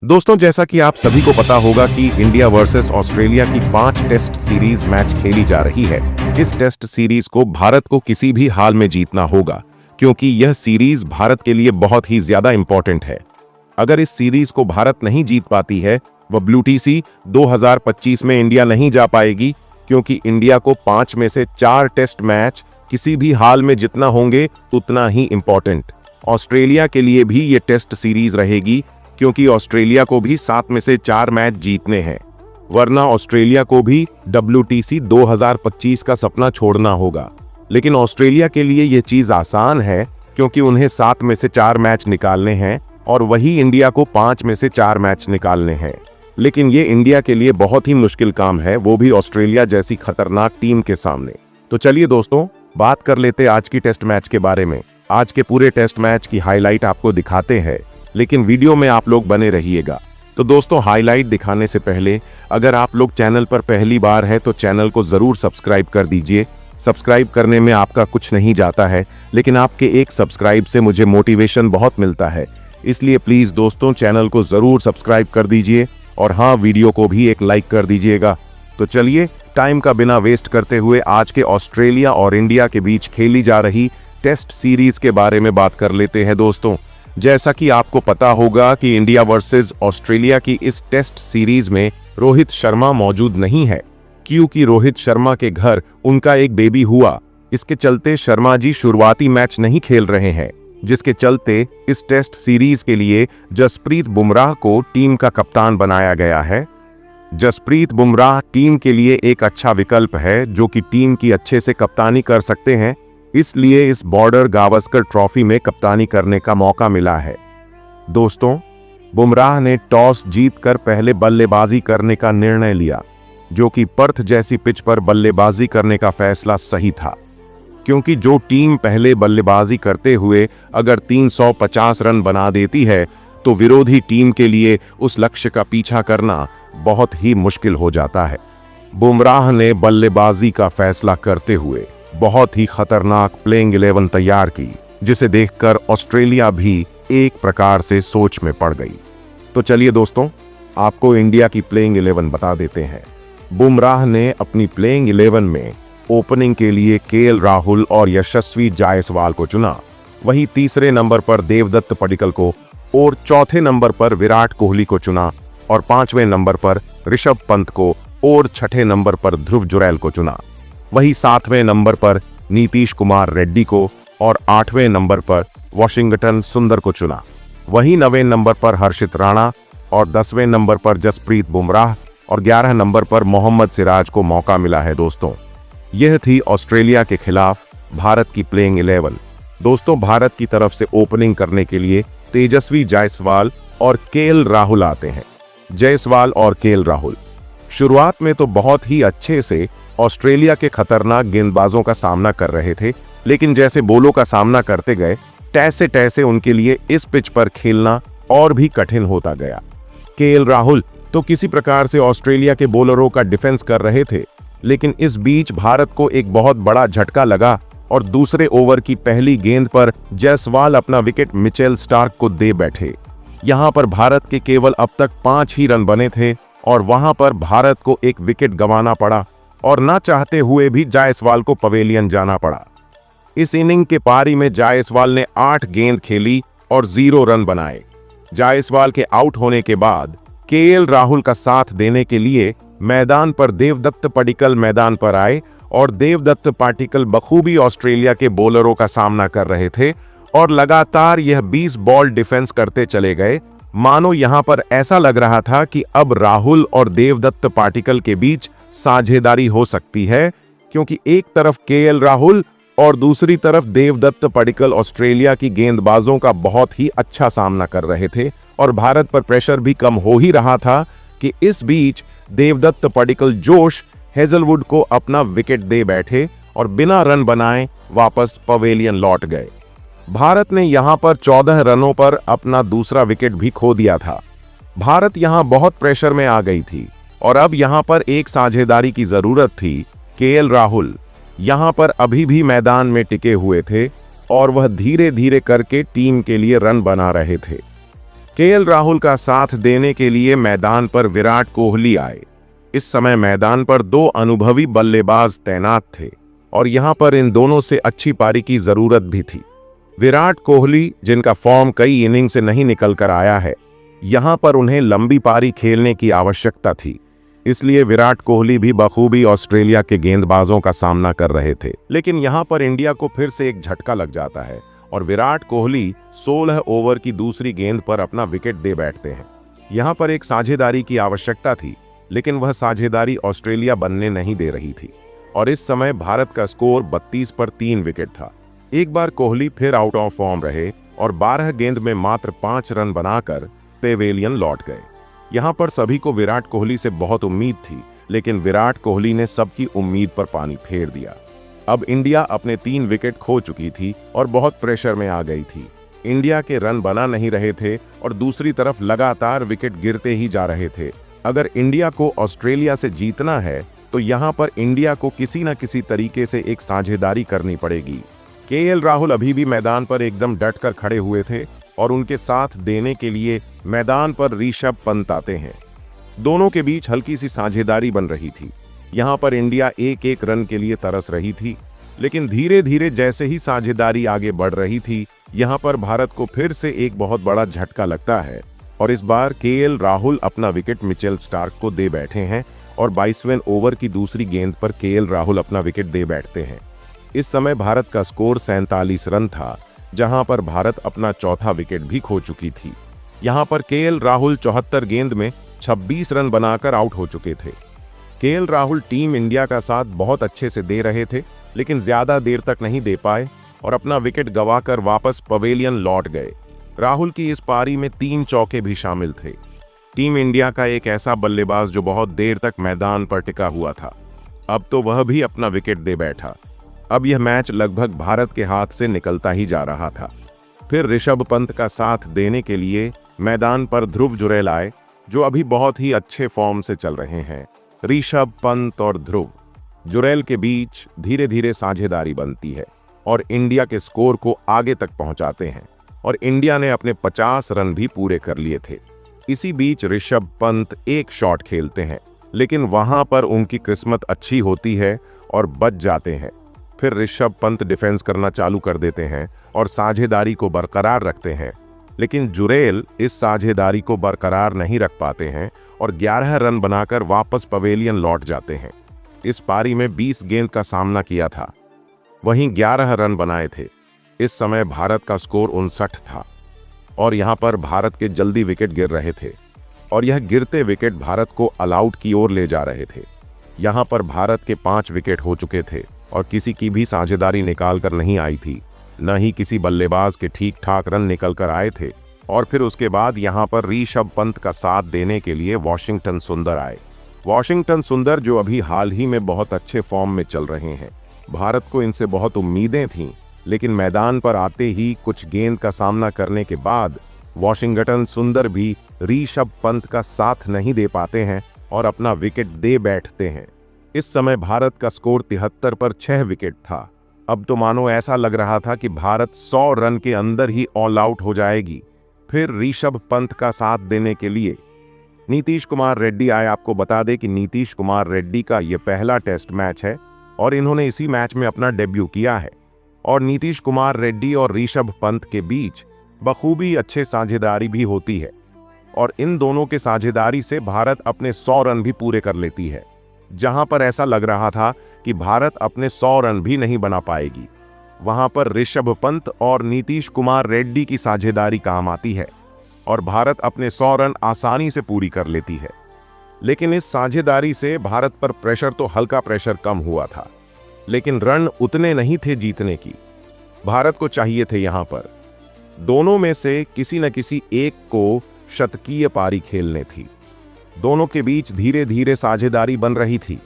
दोस्तों, जैसा कि आप सभी को पता होगा कि इंडिया वर्सेस ऑस्ट्रेलिया की 5 टेस्ट सीरीज मैच खेली जा रही है। इस टेस्ट सीरीज को भारत को किसी भी हाल में जीतना होगा, क्योंकि यह सीरीज भारत के लिए बहुत ही ज्यादा इंपॉर्टेंट है। अगर इस सीरीज को भारत नहीं जीत पाती है, वह WTC 2025 में इंडिया नहीं जा पाएगी, क्योंकि इंडिया को 5 में से 4 टेस्ट मैच किसी भी हाल में जितना होंगे उतना ही इंपॉर्टेंट। ऑस्ट्रेलिया के लिए भी ये टेस्ट सीरीज रहेगी, क्योंकि ऑस्ट्रेलिया को भी 7 में से 4 मैच जीतने हैं, वरना ऑस्ट्रेलिया को भी WTC 2025 का सपना छोड़ना होगा। लेकिन ऑस्ट्रेलिया के लिए यह चीज आसान है, क्योंकि उन्हें 7 में से 4 मैच निकालने हैं और वही इंडिया को 5 में से 4 मैच निकालने हैं। लेकिन ये इंडिया के लिए बहुत ही मुश्किल काम है, वो भी ऑस्ट्रेलिया जैसी खतरनाक टीम के सामने। तो चलिए दोस्तों, बात कर लेते आज की टेस्ट मैच के बारे में। आज के पूरे टेस्ट मैच की हाईलाइट आपको दिखाते हैं, लेकिन वीडियो में आप लोग बने रहिएगा। तो दोस्तों, हाईलाइट दिखाने से पहले अगर आप लोग चैनल पर पहली बार है तो चैनल को जरूर सब्सक्राइब कर दीजिए। सब्सक्राइब करने में आपका कुछ नहीं जाता है, लेकिन आपके एक सब्सक्राइब से मुझे मोटिवेशन बहुत मिलता है। इसलिए प्लीज दोस्तों, चैनल को जरूर सब्सक्राइब कर दीजिए और हाँ, वीडियो को भी एक लाइक कर दीजिएगा। तो चलिए, टाइम का बिना वेस्ट करते हुए आज के ऑस्ट्रेलिया और इंडिया के बीच खेली जा रही टेस्ट सीरीज के बारे में बात कर लेते हैं। दोस्तों, जैसा कि आपको पता होगा कि इंडिया वर्सेस ऑस्ट्रेलिया की इस टेस्ट सीरीज में रोहित शर्मा मौजूद नहीं है, क्योंकि रोहित शर्मा के घर उनका एक बेबी हुआ। इसके चलते शर्मा जी शुरुआती मैच नहीं खेल रहे हैं, जिसके चलते इस टेस्ट सीरीज के लिए जसप्रीत बुमराह को टीम का कप्तान बनाया गया है। जसप्रीत बुमराह टीम के लिए एक अच्छा विकल्प है, जो कि टीम की अच्छे से कप्तानी कर सकते हैं। इसलिए इस बॉर्डर गावस्कर ट्रॉफी में कप्तानी करने का मौका मिला है। दोस्तों, बुमराह ने टॉस जीतकर पहले बल्लेबाजी करने का निर्णय लिया, जो कि पर्थ जैसी पिच पर बल्लेबाजी करने का फैसला सही था, क्योंकि जो टीम पहले बल्लेबाजी करते हुए अगर 350 रन बना देती है तो विरोधी टीम के लिए उस लक्ष्य का पीछा करना बहुत ही मुश्किल हो जाता है। बुमराह ने बल्लेबाजी का फैसला करते हुए बहुत ही खतरनाक प्लेइंग 11 तैयार की, जिसे देखकर ऑस्ट्रेलिया भी एक प्रकार से सोच में पड़ गई। तो चलिए दोस्तों, आपको इंडिया की प्लेइंग 11 बता देते हैं। बुमराह ने अपनी प्लेइंग 11 में ओपनिंग के लिए KL राहुल और यशस्वी जायसवाल को चुना। वहीं तीसरे नंबर पर देवदत्त पडिक्कल को और चौथे नंबर पर विराट कोहली को चुना और 5वें नंबर पर ऋषभ पंत को और 6ठे नंबर पर ध्रुव जुरैल को चुना। वही 7वें नंबर पर नीतीश कुमार रेड्डी को और 8वें नंबर पर वॉशिंगटन सुंदर को चुना। वही 9वें नंबर पर हर्षित राणा और 10वें नंबर पर जसप्रीत बुमराह और 11 नंबर पर मोहम्मद सिराज को मौका मिला है। दोस्तों, यह थी ऑस्ट्रेलिया के खिलाफ भारत की प्लेइंग 11। दोस्तों, भारत की तरफ से ओपनिंग करने के लिए तेजस्वी जायसवाल और KL राहुल आते हैं। जायसवाल और KL राहुल शुरुआत में तो बहुत ही अच्छे से ऑस्ट्रेलिया के खतरनाक गेंदबाजों का सामना कर रहे थे, लेकिन जैसे बॉलों का सामना करते गए, तैसे तैसे उनके लिए इस पिच पर खेलना और भी कठिन होता गया। KL राहुल तो किसी प्रकार से ऑस्ट्रेलिया के बॉलरों का डिफेंस कर रहे थे, लेकिन इस बीच भारत को एक बहुत बड़ा झटका लगा और दूसरे ओवर की पहली गेंद पर जायसवाल अपना विकेट मिचेल स्टार्क को दे बैठे। यहां पर भारत के केवल अब तक 5 ही रन बने थे और वहां पर भारत को एक विकेट गंवाना पड़ा और ना चाहते हुए भी जायसवाल को पवेलियन जाना पड़ा। इस इनिंग के पारी में जायसवाल ने 8 गेंद खेली और 0 रन बनाए। जायसवाल के आउट होने के बाद KL राहुल का साथ देने के लिए मैदान पर देवदत्त पडिक्कल मैदान पर आए और देवदत्त पडिक्कल बखूबी ऑस्ट्रेलिया के बॉलरों का सामना कर रहे थे और लगातार यह 20 बॉल डिफेंस करते चले गए। मानो यहां पर ऐसा लग रहा था कि अब राहुल और देवदत्त पडिक्कल के बीच साझेदारी हो सकती है, क्योंकि एक तरफ KL राहुल और दूसरी तरफ देवदत्त पडिक्कल ऑस्ट्रेलिया की गेंदबाजों का बहुत ही अच्छा सामना कर रहे थे और भारत पर प्रेशर भी कम हो ही रहा था कि इस बीच देवदत्त पडिक्कल जोश हेजलवुड को अपना विकेट दे बैठे और बिना रन बनाए वापस पवेलियन लौट गए। भारत ने यहां पर 14 रनों पर अपना दूसरा विकेट भी खो दिया था। भारत यहां बहुत प्रेशर में आ गई थी और अब यहां पर एक साझेदारी की जरूरत थी। KL राहुल यहां पर अभी भी मैदान में टिके हुए थे और वह धीरे धीरे करके टीम के लिए रन बना रहे थे। केएल राहुल का साथ देने के लिए मैदान पर विराट कोहली आए। इस समय मैदान पर दो अनुभवी बल्लेबाज तैनात थे और यहां पर इन दोनों से अच्छी पारी की जरूरत भी थी। विराट कोहली, जिनका फॉर्म कई इनिंग से नहीं निकल कर आया है, यहां पर उन्हें लंबी पारी खेलने की आवश्यकता थी। इसलिए विराट कोहली भी बखूबी ऑस्ट्रेलिया के गेंदबाजों का सामना कर रहे थे। लेकिन यहां पर इंडिया को फिर से एक झटका लग जाता है और विराट कोहली 16 ओवर की दूसरी गेंद पर अपना विकेट दे बैठते हैं। यहां पर एक साझेदारी की आवश्यकता थी, लेकिन वह साझेदारी ऑस्ट्रेलिया बनने नहीं दे रही थी और इस समय भारत का स्कोर 32 पर 3 विकेट था। एक बार कोहली फिर आउट ऑफ फॉर्म रहे और 12 गेंद में मात्र 5 रन बनाकर पेवेलियन लौट गए। यहां पर सभी को विराट कोहली से बहुत उम्मीद थी, लेकिन विराट कोहली ने सबकी उम्मीद पर पानी फेर दिया। अब इंडिया अपने 3 विकेट खो चुकी थी और बहुत प्रेशर में आ गई थी। इंडिया के रन बना नहीं रहे थे और दूसरी तरफ लगातार विकेट गिरते ही जा रहे थे। अगर इंडिया को ऑस्ट्रेलिया से जीतना है तो यहां पर इंडिया को किसी न किसी तरीके से एक साझेदारी करनी पड़ेगी। केएल राहुल अभी भी मैदान पर एकदम डट कर खड़े हुए थे और उनके साथ देने के लिए मैदान पर ऋषभ पंत आते हैं। दोनों के बीच हल्की सी साझेदारी बन रही थी। यहां पर इंडिया एक एक रन के लिए तरस रही थी, लेकिन धीरे धीरे जैसे ही साझेदारी आगे बढ़ रही थी, यहां पर भारत को फिर से एक बहुत बड़ा झटका लगता है और इस बार केएल राहुल अपना विकेट मिचेल स्टार्क को दे बैठे हैं और 22वें ओवर की दूसरी गेंद पर केएल राहुल अपना विकेट दे बैठते हैं। इस समय भारत का स्कोर 47 रन था, जहां पर भारत अपना चौथा विकेट भी खो चुकी थी। यहां पर केएल राहुल 74 गेंद में 26 रन बनाकर आउट हो चुके थे। केएल राहुल टीम इंडिया का साथ बहुत अच्छे से दे रहे थे, लेकिन ज्यादा देर तक नहीं दे पाए और अपना विकेट गंवाकर वापस पवेलियन लौट गए। राहुल की इस पारी में 3 चौके भी शामिल थे। टीम इंडिया का एक ऐसा बल्लेबाज जो बहुत देर तक मैदान पर टिका हुआ था, अब तो वह भी अपना विकेट दे बैठा। अब यह मैच लगभग भारत के हाथ से निकलता ही जा रहा था। फिर ऋषभ पंत का साथ देने के लिए मैदान पर ध्रुव जुरैल आए, जो अभी बहुत ही अच्छे फॉर्म से चल रहे हैं। ऋषभ पंत और ध्रुव जुरैल के बीच धीरे धीरे साझेदारी बनती है और इंडिया के स्कोर को आगे तक पहुंचाते हैं और इंडिया ने अपने 50 रन भी पूरे कर लिए थे। इसी बीच ऋषभ पंत एक शॉट खेलते हैं, लेकिन वहां पर उनकी किस्मत अच्छी होती है और बच जाते हैं। फिर ऋषभ पंत डिफेंस करना चालू कर देते हैं और साझेदारी को बरकरार रखते हैं, लेकिन जुरैल इस साझेदारी को बरकरार नहीं रख पाते हैं और 11 रन बनाकर वापस पवेलियन लौट जाते हैं। इस पारी में 20 गेंद का सामना किया था, वहीं 11 रन बनाए थे। इस समय भारत का स्कोर 59 था और यहां पर भारत के जल्दी विकेट गिर रहे थे और यह गिरते विकेट भारत को ऑल आउट की ओर ले जा रहे थे। यहां पर भारत के 5 विकेट हो चुके थे और किसी की भी साझेदारी निकाल कर नहीं आई थी, न ही किसी बल्लेबाज के ठीक ठाक रन निकल कर आए थे। और फिर उसके बाद यहां पर ऋषभ पंत का साथ देने के लिए वाशिंगटन सुंदर आए। वाशिंगटन सुंदर जो अभी हाल ही में बहुत अच्छे फॉर्म में चल रहे हैं। भारत को इनसे बहुत उम्मीदें थीं, लेकिन मैदान पर आते ही कुछ गेंद का सामना करने के बाद वाशिंगटन सुंदर भी ऋषभ पंत का साथ नहीं दे पाते हैं और अपना विकेट दे बैठते हैं। इस समय भारत का स्कोर 73 पर 6 विकेट था। अब तो मानो ऐसा लग रहा था कि भारत 100 रन के अंदर ही ऑल आउट हो जाएगी। फिर ऋषभ पंत का साथ देने के लिए नीतीश कुमार रेड्डी आए। आपको बता दें कि नीतीश कुमार रेड्डी का यह पहला टेस्ट मैच है और इन्होंने इसी मैच में अपना डेब्यू किया है और नीतीश कुमार रेड्डी और ऋषभ पंत के बीच बखूबी अच्छे साझेदारी भी होती है और इन दोनों के साझेदारी से भारत अपने 100 रन भी पूरे कर लेती है। जहां पर ऐसा लग रहा था कि भारत अपने 100 रन भी नहीं बना पाएगी, वहां पर ऋषभ पंत और नीतीश कुमार रेड्डी की साझेदारी काम आती है और भारत अपने 100 रन आसानी से पूरी कर लेती है। लेकिन इस साझेदारी से भारत पर प्रेशर तो हल्का प्रेशर कम हुआ था, लेकिन रन उतने नहीं थे जीतने की। भारत को चाहिए थे यहां पर दोनों में से किसी न किसी एक को शतकीय पारी खेलने थी। दोनों के बीच धीरे धीरे साझेदारी बन रही थी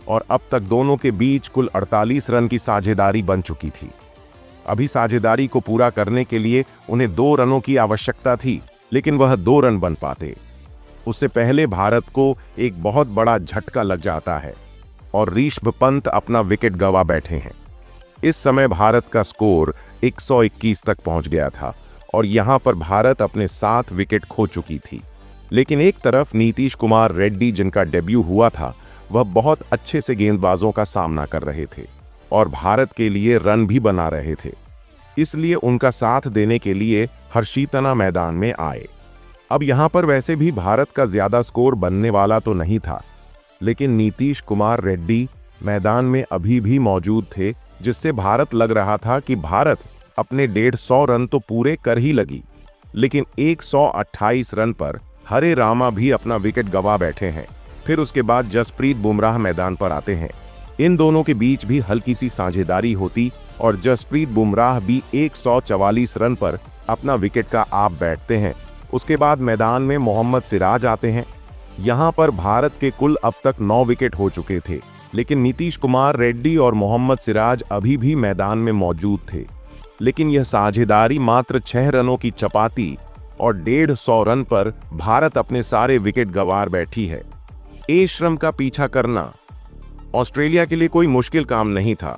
और अब तक दोनों के बीच कुल 48 रन की साझेदारी बन चुकी थी। अभी साझेदारी को पूरा करने के लिए उन्हें 2 रनों की आवश्यकता थी, लेकिन वह 2 रन बन पाते उससे पहले भारत को एक बहुत बड़ा झटका लग जाता है और ऋषभ पंत अपना विकेट गंवा बैठे हैं। इस समय भारत का स्कोर 121 तक पहुंच गया था और यहां पर भारत अपने 7 विकेट खो चुकी थी। लेकिन एक तरफ नीतीश कुमार रेड्डी, जिनका डेब्यू हुआ था, वह बहुत अच्छे से गेंदबाजों का सामना कर रहे थे और भारत के लिए रन भी बना रहे थे। इसलिए उनका साथ देने के लिए हर्षितना मैदान में आए। अब यहां पर वैसे भी भारत का ज्यादा स्कोर बनने वाला तो नहीं था, लेकिन नीतीश कुमार रेड्डी मैदान में अभी भी मौजूद थे, जिससे भारत लग रहा था कि भारत अपने 150 रन तो पूरे कर ही लगी। लेकिन 128 रन पर हरे रामा भी अपना विकेट गंवा बैठे हैं। फिर उसके बाद जसप्रीत बुमराह मैदान पर आते हैं। इन दोनों के बीच भी हल्की सी साझेदारी होती और जसप्रीत बुमराह भी 144 रन पर अपना विकेट का आप बैठते हैं। उसके बाद मैदान में मोहम्मद सिराज आते हैं। यहां पर भारत के कुल अब तक 9 विकेट हो चुके थे, लेकिन नीतीश कुमार रेड्डी और मोहम्मद सिराज अभी भी मैदान में मौजूद थे। लेकिन यह साझेदारी मात्र 6 रनों की चपाती और 150 रन पर भारत अपने सारे विकेट गंवार बैठी है। ए श्रम का पीछा करना ऑस्ट्रेलिया के लिए कोई मुश्किल काम नहीं था,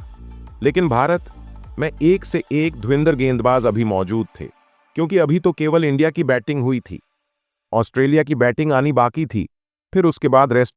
लेकिन भारत में एक से एक धुरंधर गेंदबाज अभी मौजूद थे, क्योंकि अभी तो केवल इंडिया की बैटिंग हुई थी। ऑस्ट्रेलिया की बैटिंग आनी बाकी थी, फिर उसके बाद रेस्ट